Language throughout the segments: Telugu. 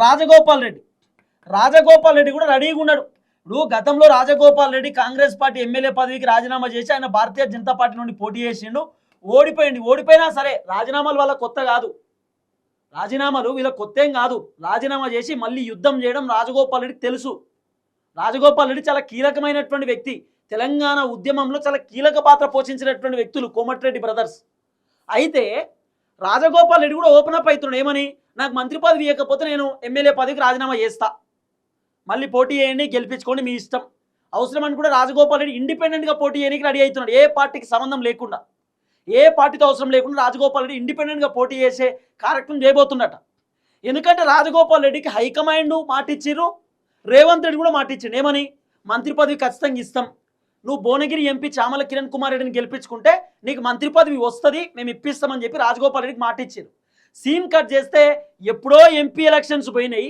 రాజగోపాల్ రెడ్డి కూడా రెడీగా ఉన్నాడు. ఇప్పుడు గతంలో రాజగోపాల్ రెడ్డి కాంగ్రెస్ పార్టీ ఎమ్మెల్యే పదవికి రాజీనామా చేసి ఆయన భారతీయ జనతా పార్టీ నుండి పోటీ చేసిండు, ఓడిపోయినా సరే రాజీనామాలు వాళ్ళ కొత్త కాదు, రాజీనామాలు వీళ్ళ కొత్త ఏం కాదు. రాజీనామా చేసి మళ్ళీ యుద్ధం చేయడం రాజగోపాల్ రెడ్డికి తెలుసు. రాజగోపాల్ రెడ్డి చాలా కీలకమైనటువంటి వ్యక్తి, తెలంగాణ ఉద్యమంలో చాలా కీలక పాత్ర పోషించినటువంటి వ్యక్తులు కోమటిరెడ్డి బ్రదర్స్. అయితే రాజగోపాల్ రెడ్డి కూడా ఓపెన్ అప్ అవుతున్నాడు, ఏమని, నాకు మంత్రి పదవి ఇవ్వకపోతే నేను ఎమ్మెల్యే పదవికి రాజీనామా చేస్తా, మళ్ళీ పోటీ చేయండి, గెలిపించుకోండి, మీ ఇష్టం. అవసరమని కూడా రాజగోపాల్ రెడ్డి ఇండిపెండెంట్గా పోటీ చేయడానికి రెడీ అవుతున్నాడు. ఏ పార్టీకి సంబంధం లేకుండా, ఏ పార్టీతో అవసరం లేకుండా రాజగోపాల్ రెడ్డి ఇండిపెండెంట్గా పోటీ చేసే కార్యక్రమం చేయబోతున్నట. ఎందుకంటే రాజగోపాల్ రెడ్డికి హైకమాండ్ మాటిచ్చిర్రు, రేవంత్ రెడ్డి కూడా మాటిచ్చిండు, ఏమని, మంత్రి పదవి ఖచ్చితంగా ఇస్తాం, నువ్వు భువనగిరి ఎంపీ చామల కిరణ్ కుమార్ రెడ్డిని గెలిపించుకుంటే నీకు మంత్రి పదవి వస్తుంది, మేము ఇప్పిస్తామని చెప్పి రాజగోపాల్ రెడ్డికి మాటిచ్చారు. సీన్ కట్ చేస్తే ఎప్పుడో ఎంపీ ఎలక్షన్స్ పోయినాయి,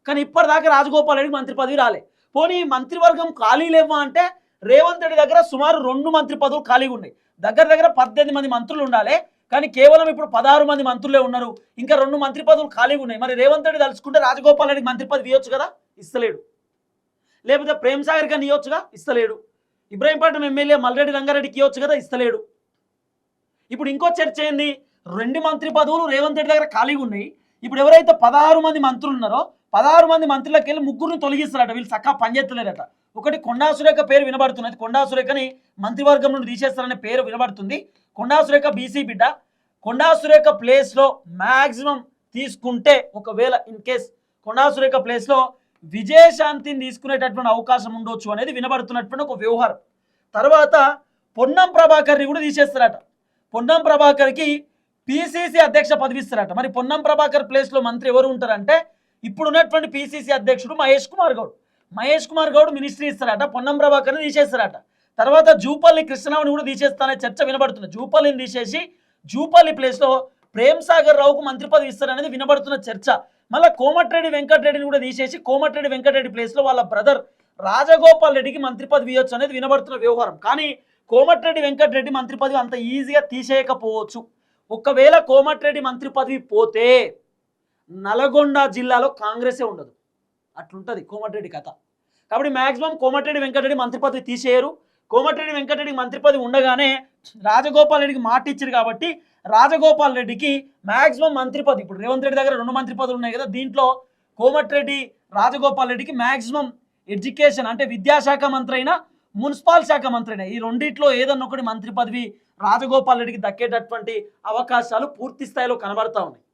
కానీ ఇప్పటిదాకా రాజగోపాల్ రెడ్డికి మంత్రి పదవి రాలే. పోనీ మంత్రివర్గం ఖాళీ లేవా అంటే రేవంత్ రెడ్డి దగ్గర సుమారు 2 మంత్రి పదవులు ఖాళీగా ఉన్నాయి. దగ్గర 18 మంది మంత్రులు ఉండాలి, కానీ కేవలం ఇప్పుడు 16 మంది మంత్రులే ఉన్నారు, ఇంకా 2 మంత్రి పదవులు ఖాళీగా ఉన్నాయి. మరి రేవంత్ రెడ్డి తలుచుకుంటే రాజగోపాల్ రెడ్డికి మంత్రి పదవి ఇవ్వచ్చు కదా, ఇస్తలేడు. లేకపోతే ప్రేమ్ సాగర్ గారిని ఇవ్వచ్చుగా, ఇస్తలేడు. ఇబ్రాహీంపట్నం ఎమ్మెల్యే మల్రెడ్డి రంగారెడ్డికి ఇవ్వచ్చు కదా, ఇస్తలేడు. ఇప్పుడు ఇంకో చర్చ ఏంది, 2 మంత్రి పదవులు రేవంత్ రెడ్డి దగ్గర ఖాళీగా ఉన్నాయి. ఇప్పుడు ఎవరైతే 16 మంది మంత్రులు ఉన్నారో 16 మంది మంత్రులకు వెళ్ళి 3 తొలగిస్తారట, వీళ్ళు చక్కగా పనిచేస్తలేరట. ఒకటి కొండా సురేఖ పేరు వినబడుతున్నది, కొండా సురేఖని మంత్రివర్గం నుండి తీసేస్తారనే పేరు వినబడుతుంది. కొండా సురేఖ బీసీ బిడ్డ, కొండా సురేఖ ప్లేస్లో మ్యాక్సిమం తీసుకుంటే ఒకవేళ ఇన్ కేస్ కొండా సురేఖ ప్లేస్లో విజయశాంతిని తీసుకునేటటువంటి అవకాశం ఉండొచ్చు అనేది వినబడుతున్నటువంటి ఒక వ్యవహారం. తర్వాత పొన్నం ప్రభాకర్ని కూడా తీసేస్తారట. పొన్నం ప్రభాకర్కి పిసిసి అధ్యక్ష పదవి ఇస్తారట. మరి పొన్నం ప్రభాకర్ ప్లేస్లో మంత్రి ఎవరు ఉంటారంటే ఇప్పుడున్నటువంటి పిసిసి అధ్యక్షుడు మహేష్ కుమార్ గౌడ్ మినిస్ట్రీ ఇస్తారట, పొన్నం ప్రభాకర్ని తీసేస్తారట. తర్వాత జూపల్లి కృష్ణరావుని కూడా తీసేస్తానే చర్చ వినబడుతుంది. జూపల్లిని తీసేసి జూపల్లి ప్లేస్లో ప్రేమ్ సాగర్ రావుకు మంత్రి పదవి ఇస్తారనేది వినబడుతున్న చర్చ. మళ్ళీ కోమటిరెడ్డి వెంకటరెడ్డిని కూడా తీసేసి కోమటిరెడ్డి వెంకటరెడ్డి ప్లేస్లో వాళ్ళ బ్రదర్ రాజగోపాల్ రెడ్డికి మంత్రి పదవి ఇవ్వచ్చు అనేది వినబడుతున్న వ్యవహారం. కానీ కోమటిరెడ్డి వెంకటరెడ్డి మంత్రి పదవి అంత ఈజీగా తీసేయకపోవచ్చు. ఒకవేళ కోమటిరెడ్డి మంత్రి పదవి పోతే నల్గొండ జిల్లాలో కాంగ్రెసే ఉండదు, అట్లుంటుంది కోమటిరెడ్డి కథ. కాబట్టి మ్యాక్సిమం కోమటిరెడ్డి వెంకటరెడ్డి మంత్రి పదవి తీసేయరు. కోమటిరెడ్డి వెంకటరెడ్డికి మంత్రి పదవి ఉండగానే రాజగోపాల్ రెడ్డికి మాట ఇచ్చారు కాబట్టి రాజగోపాల్ రెడ్డికి మ్యాక్సిమం మంత్రి పదవి, ఇప్పుడు రేవంత్ రెడ్డి దగ్గర 2 మంత్రి పదవులు ఉన్నాయి కదా, దీంట్లో కోమటిరెడ్డి రాజగోపాల్ రెడ్డికి మ్యాక్సిమం ఎడ్యుకేషన్ అంటే విద్యాశాఖ మంత్రి అయినా మున్సిపల్ శాఖ మంత్రి అయినా ఈ రెండిట్లో ఏదన్నా ఒకటి మంత్రి పదవి రాజగోపాల్ రెడ్డికి దక్కేటటువంటి అవకాశాలు పూర్తి స్థాయిలో కనబడతా ఉన్నాయి.